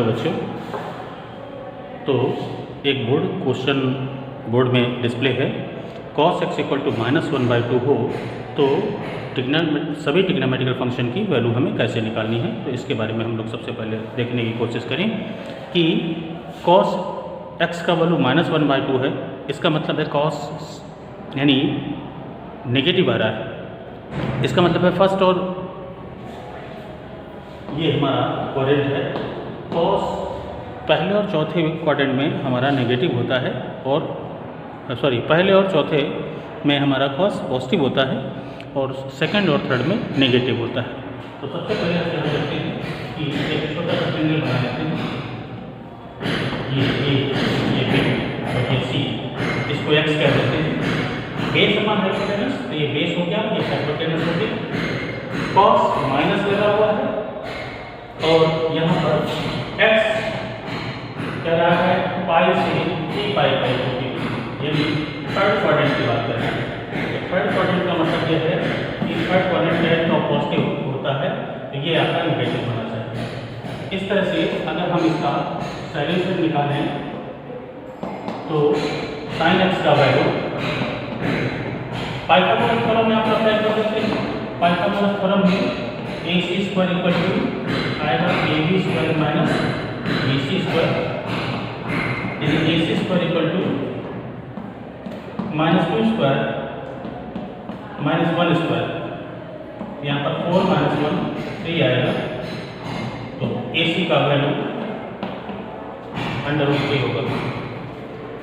Hello बच्चों, तो एक क्वेश्चन बोर्ड में डिस्प्ले है। cos x इक्वल टू -1/2 हो तो सभी ट्रिग्नोमेट्रिकल फंक्शन की वैल्यू हमें कैसे निकालनी है। तो इसके बारे में हम लोग सबसे पहले देखने की कोशिश करें कि cos x का वैल्यू -1/2 है। इसका मतलब है cos यानी नेगेटिव आ रहा है। इसका मतलब है फर्स्ट और ये हमारा क्वाड्रेंट है। cos पहले और चौथे क्वाड्रेंट में हमारा नेगेटिव होता है और पहले और चौथे में हमारा cos पॉजिटिव होता है और सेकंड और थर्ड में नेगेटिव होता है। तो सबसे पहले हम ध्यान रखते हैं कि एक छोटा सा ट्रायंगल बना लेते हैं। ये बी और ये सी, इसको x कह देते हैं। बेस समान हाइपोटेनस, तो ये बेस हो गया, ये हाइपोटेनस हो गया। cos माइनस लगा हुआ है और यहाँ पर x क्या रहा है, पाई से 3 पाई होगी। ये थर्ड क्वाड्रेंट की बात कर रहे हैं। थर्ड क्वाड्रेंट का मतलब यह है कि थर्ड क्वाड्रेंट है तो पॉजिटिव होता है, तो ये आपका नेगेटिव होना चाहिए। इस तरह से अगर हम इसका सॉल्यूशन निकालें तो sin x का वैल्यू पाइथागोरस थ्योरम में आप अप्लाई कर सकते हैं। पाइथागोरस थ्योरम में ac² इक्वल टू आएगा ab² माइनस bc², यानी ac² इक्वल टू -2² माइनस 1², यहाँ पर 4 - 1 3 आएगा। तो ac का वैल्यू √3 होगा।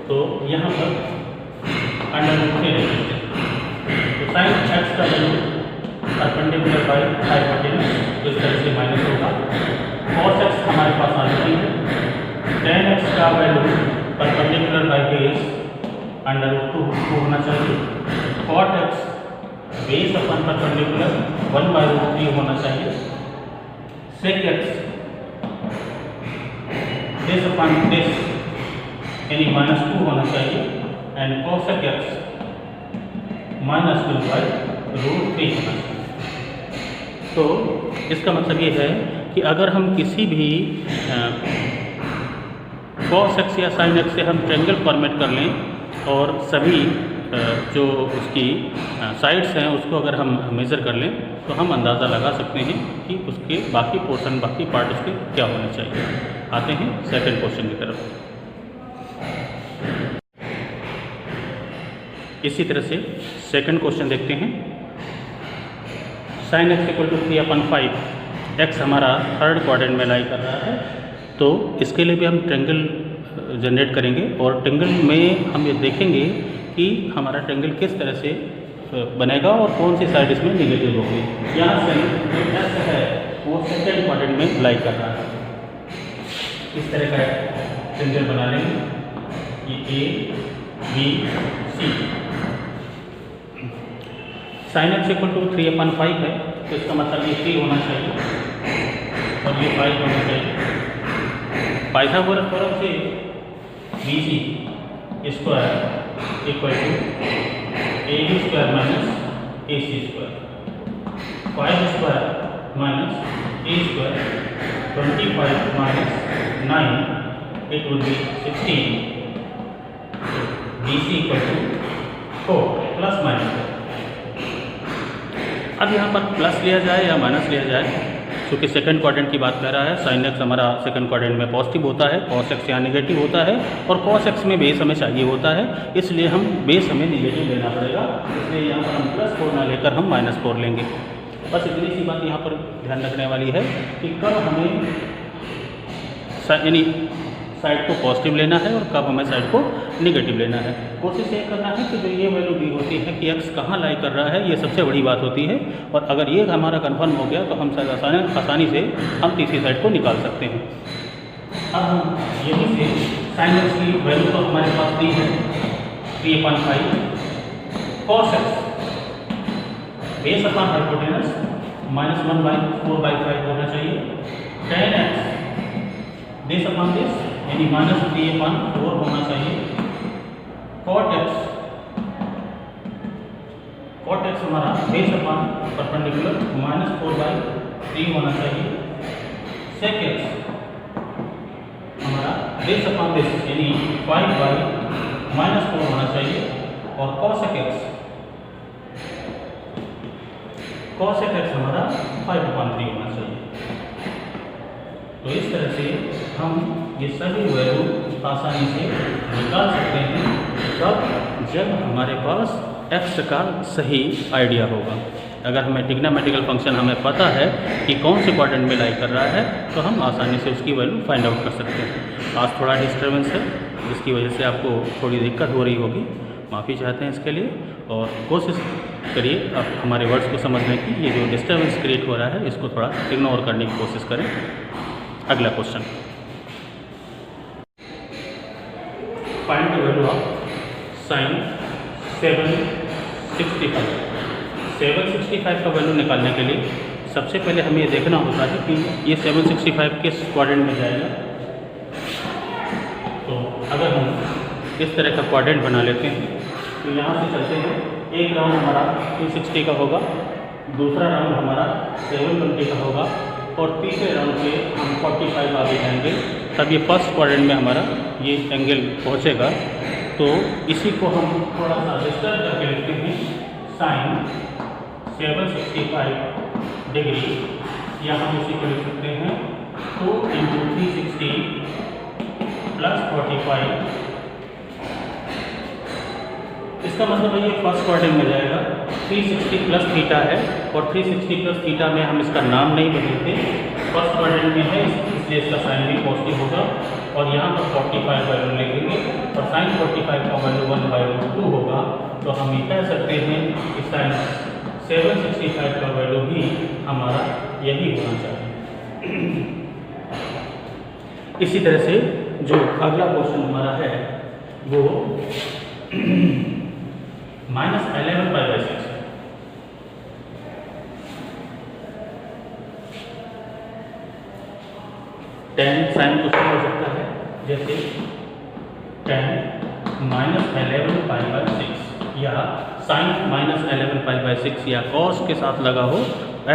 तो यहाँ पर √3 ले सकते हैं। तो sin x का वैल्यू परपेंडिकुलर बाई हाइपोटेनस, तो इस तरह से माइनस होगा। cos x हमारे पास आ जाती है। tan x का वैल्यू परपेंडिकुलर बाई बेस √2 होना चाहिए। cot x बेस अपन परपेंडिकुलर 1/√3 होना चाहिए। sec x base upon base यानी -2 होना चाहिए एंड cosec x -2/√3 होना चाहिए। तो इसका मतलब ये है कि अगर हम किसी भी cos x या sin x से हम ट्रायंगल फॉर्मेट कर लें और सभी जो उसकी साइड्स हैं उसको अगर हम मेज़र कर लें तो हम अंदाज़ा लगा सकते हैं कि उसके बाकी पोर्शन, बाकी पार्ट उसके क्या होने चाहिए। आते हैं सेकंड क्वेश्चन की तरफ। इसी तरह से सेकंड क्वेश्चन देखते हैं। sin x equal to 3/5, x हमारा थर्ड क्वाड्रेंट में लाई कर रहा है। तो इसके लिए भी हम ट्रायंगल जनरेट करेंगे और ट्रायंगल में हम ये देखेंगे कि हमारा ट्रायंगल किस तरह से बनेगा और कौन सी साइड इसमें नेगेटिव होगी। यहाँ से जो x है वो सेकंड क्वाड्रेंट में लाई कर रहा है। इस तरह का ट्रायंगल बना लेंगे। ये A B C। sin x equal to 3/5 है, तो इसका मतलब ये 3 होना चाहिए और ये 5 होना चाहिए। पाइथागोरस थ्योरम से BC² equal to ab² minus ac², 5² minus a², 25 minus 9, it would be 16। BC equal to 4 plus minus. अब यहाँ पर प्लस लिया जाए या माइनस लिया जाए, क्योंकि सेकंड क्वाड्रेंट की बात कर रहा है। sin x हमारा सेकंड क्वाड्रेंट में पॉजिटिव होता है, cos x यहाँ नेगेटिव होता है और cos x में बेस हमें चाहिए होता है, इसलिए हम बेस हमें नेगेटिव लेना पड़ेगा। इसलिए यहाँ पर हम +4 ना लेकर हम -4 लेंगे। बस इतनी सी बात यहाँ पर ध्यान रखने वाली है कि कब हमें यानी साइड को पॉजिटिव लेना है और कब हमें साइड को नेगेटिव लेना है। कोशिश ये करना है कि जो ये वैल्यू दी होती है कि x कहाँ लाई कर रहा है, ये सबसे बड़ी बात होती है। और अगर ये हमारा कन्फर्म हो गया तो हम आसानी से हम तीसरी साइड को निकाल सकते हैं। अब हम यहीं से sin x की वैल्यू तो हमारे पास दी है 3/5, cos x बेस अपन हाइपोटेनस -1/4/5 होना चाहिए। tan x base upon base यानी -3/4 होना चाहिए। cot x हमारा बेस अपन परपेंडिकुलर -4/3 होना चाहिए। sec x base upon base यानी 5/-4 होना चाहिए और cosec x हमारा 5/3 होना चाहिए। तो इस तरह से हम ये सभी वैल्यू आसानी से निकाल सकते हैं तब जब हमारे पास x का सही आइडिया होगा। अगर हमें ट्रिग्नोमेट्रिकल फंक्शन हमें पता है कि कौन से क्वाड्रेंट में लाई कर रहा है तो हम आसानी से उसकी वैल्यू फाइंड आउट कर सकते हैं। आज थोड़ा डिस्टर्बेंस है जिसकी वजह से आपको थोड़ी दिक्कत हो रही होगी, माफ़ी चाहते हैं इसके लिए। और कोशिश करिए आप हमारे वर्ड्स को समझने की, ये जो डिस्टर्बेंस क्रिएट हो रहा है इसको थोड़ा इग्नोर करने की कोशिश करें। अगला question, find the value of sin 765। 765 का वैल्यू निकालने के लिए सबसे पहले हमें ये देखना होता है कि ये 765 किस क्वाड्रेंट में जाएगा। तो अगर हम इस तरह का क्वाड्रेंट बना लेते हैं तो यहाँ से चलते हैं, एक राउंड हमारा 360 का होगा, दूसरा राउंड हमारा 720 का होगा और तीसरे राउंड पे हम 45 आगे जाएंगे, तब ये फर्स्ट क्वाड्रेंट में हमारा ये एंगल पहुँचेगा। तो इसी को हम थोड़ा सा डिस्टर्ब करके लिखते हैं, sin 765 डिग्री, या हम इसी को लिख सकते हैं 2 × 360 + 45। इसका मतलब है ये फर्स्ट क्वाड्रेंट में जाएगा। 360 + थीटा है और 360 + थीटा में हम इसका नाम नहीं बदलते, फर्स्ट क्वाड्रेंट में है इसलिए इसका साइन भी पॉजिटिव होगा और यहाँ पर 45 वैल्यू लिखेंगे और sin 45 का वैल्यू 1/2 होगा। तो हम ये कह सकते हैं कि sin 765 का वैल्यू भी हमारा यही होना चाहिए। इसी तरह से जो अगला क्वेश्चन हमारा है वो -11π/6। tan साइन कुछ भी हो सकता है, जैसे tan -11π/6 या sin -11π/6 या cos के साथ लगा हो।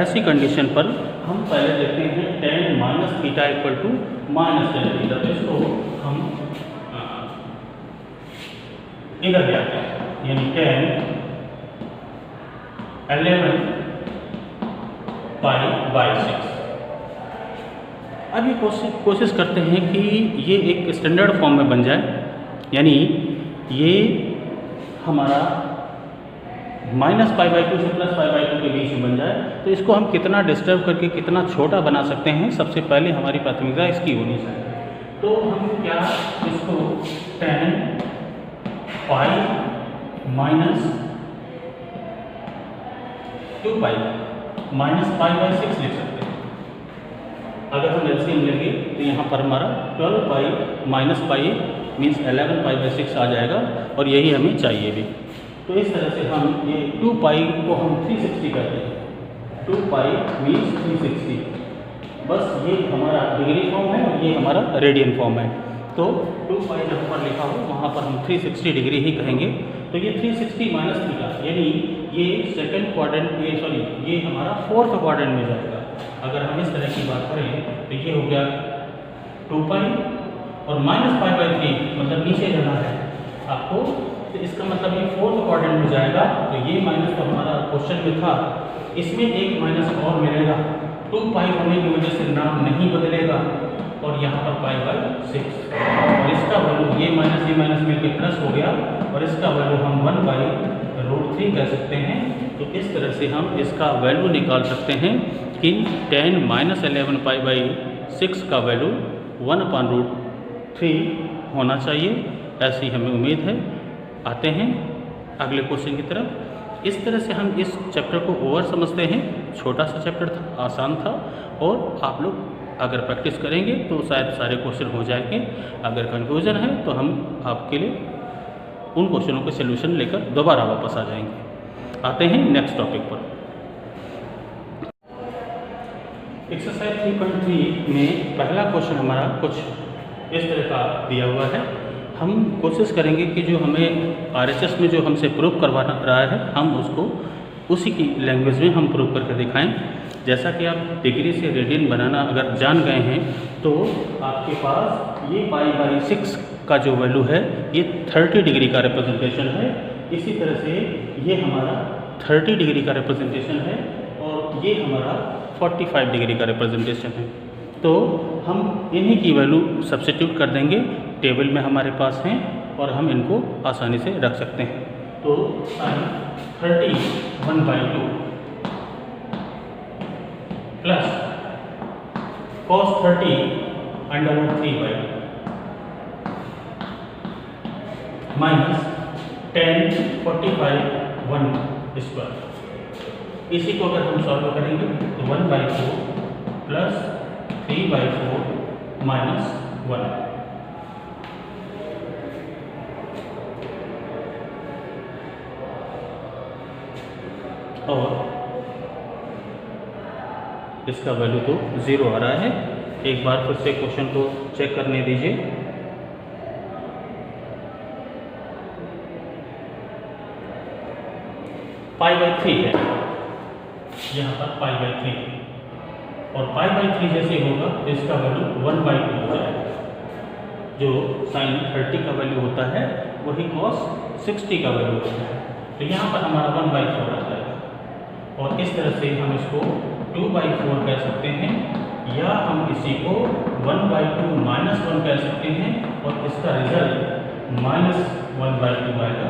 ऐसी कंडीशन पर हम पहले देखते हैं tan -θ = -tan θ। तो इसको हम इधर ले आते हैं, यानी tan 11π/6। अब ये कोशिश करते हैं कि ये एक स्टैंडर्ड फॉर्म में बन जाए, यानी ये हमारा -π/2 से +π/2 के बीच में बन जाए। तो इसको हम कितना डिस्टर्ब करके कितना छोटा बना सकते हैं, सबसे पहले हमारी प्राथमिकता इसकी होनी चाहिए। तो हम क्या इसको tan π - 2π -π/6 लिख सकते हैं। अगर हम एलसीएम लेंगे तो यहाँ पर हमारा 12π - π मीन्स 11π/6 आ जाएगा और यही हमें चाहिए भी। तो इस तरह से हम ये 2π को हम 360 करते हैं, 2π मीन्स 360। बस ये हमारा डिग्री फॉर्म है और ये हमारा रेडियन फॉर्म है। तो 2π जहाँ पर लिखा हो वहाँ पर हम 360 डिग्री ही कहेंगे। तो ये 360 - θ यानी ये सेकंड क्वाड्रेंट, ये हमारा फोर्थ क्वाड्रेंट में जाएगा। अगर हम इस तरह की बात करें तो ये हो गया 2π और -π/3 मतलब नीचे जाना है आपको, तो इसका मतलब ये फोर्थ क्वाड्रेंट में जाएगा। तो ये माइनस तो हमारा क्वेश्चन में था, इसमें एक माइनस और मिलेगा, 2π होने की वजह से नाम नहीं बदलेगा और यहाँ पर π/6 और इसका वैल्यू ये माइनस मिलकर प्लस हो गया और इसका वैल्यू हम 1/√3 कह सकते हैं। तो इस तरह से हम इसका वैल्यू निकाल सकते हैं कि tan -11π/6 का वैल्यू 1/√3 होना चाहिए, ऐसी हमें उम्मीद है। आते हैं अगले क्वेश्चन की तरफ। इस तरह से हम इस चैप्टर को ओवर समझते हैं, छोटा सा चैप्टर था, आसान था और आप लोग अगर प्रैक्टिस करेंगे तो शायद सारे क्वेश्चन हो जाएंगे। अगर कन्फ्यूजन है तो हम आपके लिए उन क्वेश्चनों के सलूशन लेकर दोबारा वापस आ जाएंगे। आते हैं नेक्स्ट टॉपिक पर। एक्सरसाइज 3.3 में पहला क्वेश्चन हमारा कुछ इस तरह का दिया हुआ है। हम कोशिश करेंगे कि जो हमें RHS में जो हमसे प्रूफ करवा रहा है हम उसको उसी की लैंग्वेज में हम प्रूफ करके दिखाएं। जैसा कि आप डिग्री से रेडियन बनाना अगर जान गए हैं तो आपके पास ये π/6 का जो वैल्यू है ये 30 डिग्री का रिप्रेजेंटेशन है। इसी तरह से ये हमारा 30 डिग्री का रिप्रेजेंटेशन है और ये हमारा 45 डिग्री का रिप्रेजेंटेशन है। तो हम इन्हीं की वैल्यू सब्स्टिट्यूट कर देंगे, टेबल में हमारे पास हैं और हम इनको आसानी से रख सकते हैं। तो sin 30 1/2 plus cos 30 √3/2 minus tan 45 1/2। इसी को अगर हम सॉल्व करेंगे तो 1/4 प्लस 3/4 माइनस 1। और इसका वैल्यू तो 0 आ रहा है। एक बार फिर से क्वेश्चन को चेक करने दीजिए। π/3 है, यहाँ पर π/3 और π/3 जैसे होगा तो इसका वैल्यू 1/2 हो जाएगा। जो sin 30 का वैल्यू होता है वही cos 60 का वैल्यू होता है। तो यहाँ पर हमारा 1/4 आ जाएगा और इस तरह से हम इसको 2/4 कह सकते हैं या हम इसी को 1/2 माइनस 1 कह सकते हैं और इसका रिजल्ट -1/2 आएगा।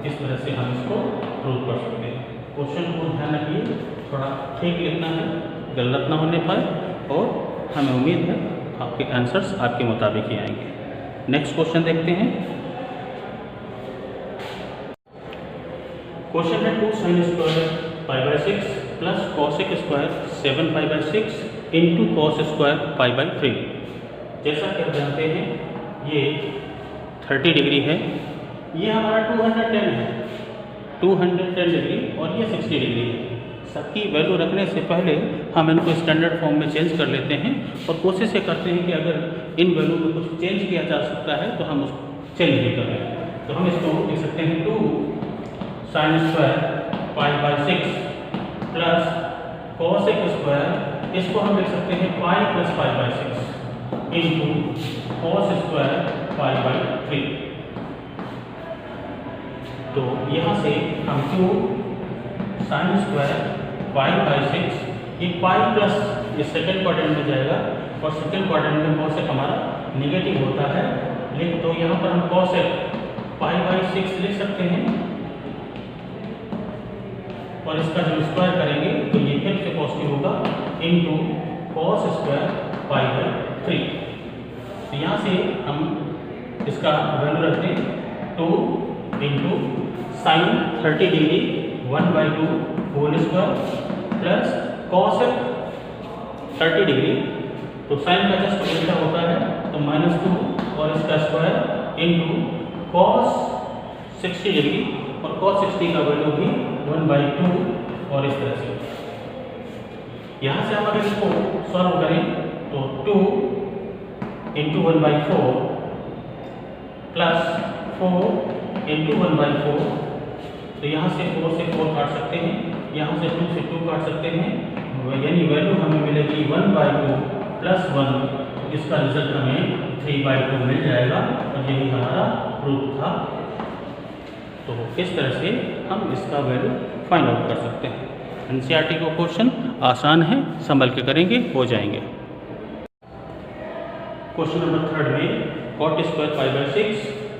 इस तरह से हम इसको प्रूव कर सकते हैं। क्वेश्चन को ध्यान रखिए, थोड़ा ठीक लिखना है, गलत ना होने पाए और हमें उम्मीद है आपके आंसर्स आपके मुताबिक ही आएंगे। नेक्स्ट क्वेश्चन देखते हैं। क्वेश्चन है 2 sin square π/6 plus cosec square 7π/6 into cos square π/3। जैसा कि आप जानते हैं ये 30 डिग्री है, ये हमारा 210 है, 210 डिग्री और ये 60 डिग्री है। सबकी वैल्यू रखने से पहले हम इनको स्टैंडर्ड फॉर्म में चेंज कर लेते हैं और कोशिश ये करते हैं कि अगर इन वैल्यू में कुछ चेंज किया जा सकता है तो हम उसको चेंज भी कर लें। तो हम इसको लिख सकते हैं 2 sin square π/6 plus cosec square, इसको हम लिख सकते हैं π + π/6 इंटू cos स्क्वायर π/3। तो यहाँ से हम 2 sin स्क्वायर π/6 ये पाई प्लस ये सेकंड क्वाड्रेंट में जाएगा और सेकंड क्वाड्रेंट में cosec हमारा निगेटिव होता है, लेकिन तो यहाँ पर हम cosec π/6 लिख सकते हैं और इसका जो स्क्वायर करेंगे तो ये फिर से पॉजिटिव होगा इंटू cos स्क्वायर π/3। तो यहाँ से हम इसका वैल्यू रखते हैं 2 into sine 30 degree 1/2 whole square plus cosec 30 degree, तो साइन का जस्ट उल्टा होता है तो -2 और इसका स्क्वायर इंटू cos 60 डिग्री और cos 60 का वैल्यू भी 1/2 और इस तरह से। यहाँ से हम अगर इसको सॉल्व करें तो 2 इंटू 1/4 प्लस 4 इंटू 1/4, तो यहाँ से 4 से 4 काट सकते हैं, यहाँ से 2 से 2 काट सकते हैं, यानी वैल्यू हमें मिलेगी 1/2 प्लस 1। इसका रिजल्ट हमें 3/2 मिल जाएगा और यही हमारा प्रूफ था। तो इस तरह से हम इसका वैल्यू फाइंड आउट कर सकते हैं। एनसीईआरटी का क्वेश्चन आसान है, संभल के करेंगे हो जाएंगे। क्वेश्चन नंबर 3 में cot square π/6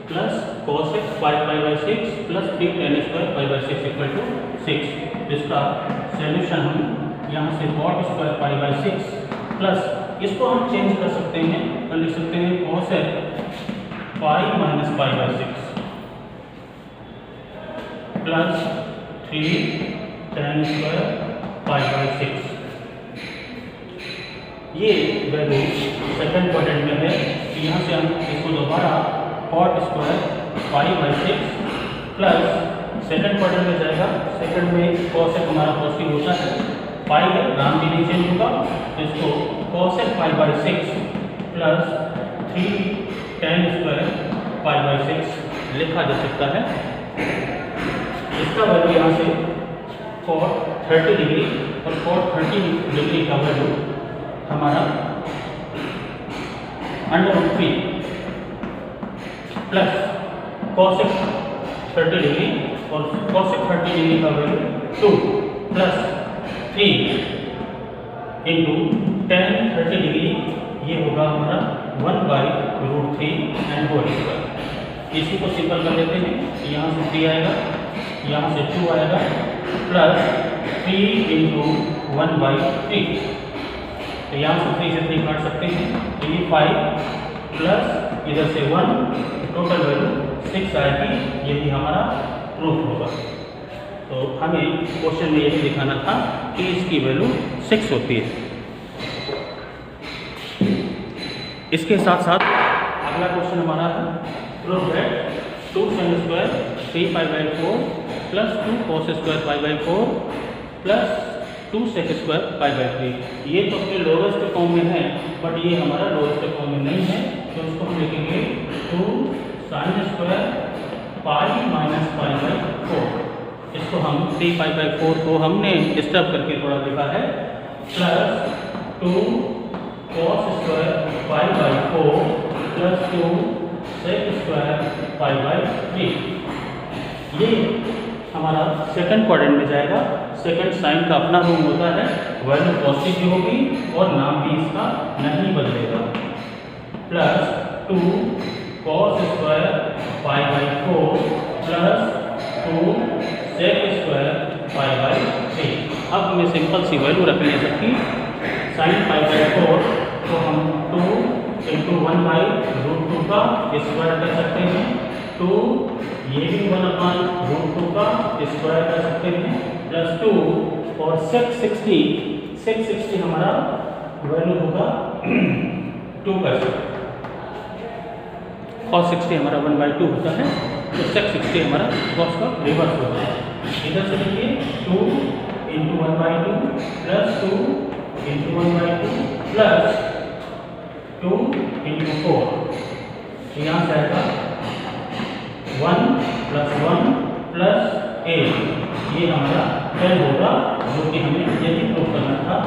plus cosec π/6 plus 3 tan square π/6 equal to 6। इसका सॉल्यूशन हम यहाँ से cot स्क्वायर π/6 प्लस इसको हम चेंज कर सकते हैं और लिख सकते हैं cosec π - π/6 प्लस 3 tan स्क्वायर π/6। ये वैल्यू सेकंड क्वाड्रेंट में है, तो यहाँ से हम इसको दोबारा cot square π/6 plus second quadrant में जाएगा, सेकंड में cosec हमारा पॉजिटिव होता है, पाई है नाम भी नहीं चेंज होगा, तो इसको cosec π/6 प्लस 3 tan स्क्वायर π/6 लिखा जा सकता है। इसका वैल्यू यहाँ से cot 30 डिग्री और cos 30 डिग्री का वैल्यू हमारा √3 प्लस cosec 30 डिग्री और cosec 30 डिग्री का value 2 plus 3 into tan 30 degree, ये होगा हमारा 1/√3 एंड होल स्क्वायर। इसी को सिंपल कर लेते हैं। यहाँ से 3 आएगा, यहाँ से 2 आएगा, प्लस 3 इंटू 1/3। तो यहाँ से 3 से 3 काट सकते हैं, तो ये 5 प्लस इधर से 1, टोटल वैल्यू 6 आएगी। यही हमारा प्रूफ होगा। तो हमें क्वेश्चन में यही दिखाना था कि इसकी वैल्यू 6 होती है। इसके साथ साथ अगला क्वेश्चन हमारा है proof that 2 sin square 3π/4 plus 2 cos square π/4 plus 2 sec square π/3। ये तो अपने लोवेस्ट फॉर्म में है, बट ये हमारा लोवेस्ट फॉर्म में नहीं है, तो इसको हम लिखेंगे 2 sin स्क्वायर π-π/4। इसको हम 3π/4 को हमने डिस्टर्ब करके थोड़ा लिखा है, plus 2 cos square π/4 plus 2 sec square π/3। ये हमारा सेकंड क्वाड्रेंट में जाएगा। सेकंड साइन का अपना रूम होता है, वैल्यू पॉजिटिव होगी और नाम भी इसका नहीं बदलेगा। Plus 2 cos square π/4 plus 2 sec square π/3। अब हमें सिंपल सी वैल्यू रखनी है सबकी। साइन π/4 तो हम 2 इंटू 1/√2 का स्क्वायर कर सकते हैं, 2 ये भी 1/√2 का स्क्वायर कर सकते हैं, प्लस 2 और sec 60 हमारा वैल्यू होगा 2 का स्क्वायर। cos 60 हमारा 1/2 होता है, तो sec 60 हमारा cos का रिवर्स होता है। इधर से देखिए 2 into 1/2 plus 2 into 1/2 plus 2 into 4। यहाँ से आएगा 1 प्लस 1 प्लस 8, ये हमारा 10 होगा, जो कि हमें यही प्रूव करना था।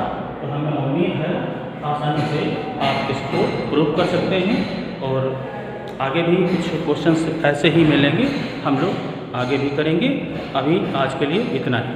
तो हमें उम्मीद है आसानी से आप इसको प्रूव कर सकते हैं, और आगे भी कुछ क्वेश्चंस ऐसे ही मिलेंगे, हम लोग आगे भी करेंगे। अभी आज के लिए इतना ही।